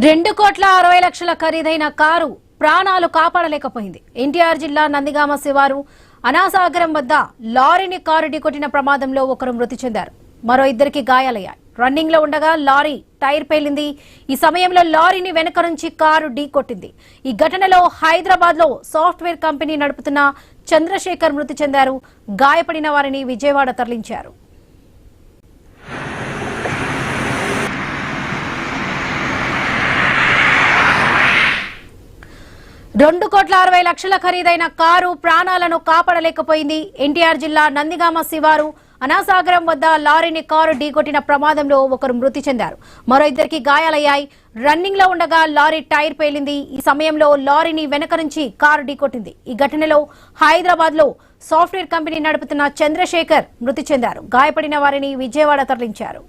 2,60,00,000 ఖరీదైన కారు ప్రాణాలు కాపాడలేకపోయింది. ఎన్టీఆర్ జిల్లా నందిగామ శివారు అనాసాగరం వద్ద లారీని కారు ఢీకొట్టిన ప్రమాదంలో ఒకరు మృతి చెందారు. మరో ఇద్దరికి గాయాలయ్యాయి. రన్నింగ్ లో ఉండగా లారీ టైర్ పేలింది. ఈ సమయంలో లారీని వెనక నుంచి కారు ఢీకొట్టింది. ఈ ఘటనలో హైదరాబాద్ లో సాఫ్ట్వేర్ కంపెనీ నడుపుతున్న చంద్రశేఖర్ మృతి చెందారు. గాయపడిన వారిని విజయవాడ తరలించారు. $2,60,00,000 ఖరీదైన కారు ప్రాణాలను కాపాడలేకపోయింది. ఎన్టీఆర్ జిల్లా నందిగామ శివారు అనాసాగరం వద్ద లారీని కారు ఢీకొట్టిన ప్రమాదంలో ఒకరు మృతి చెందారు. మరో ఇద్దరికి గాయాలయ్యాయి. రన్నింగ్ లో ఉండగా లారీ టైర్ పేలింది. ఈ సమయంలో లారీని వెనక నుంచి కారు ఢీకొట్టింది. ఈ ఘటనలో హైదరాబాద్ లో సాఫ్ట్వేర్ కంపెనీ నడుపుతున్న చంద్రశేఖర్ మృతి చెందారు. గాయపడిన వారిని విజయవాడ తరలించారు.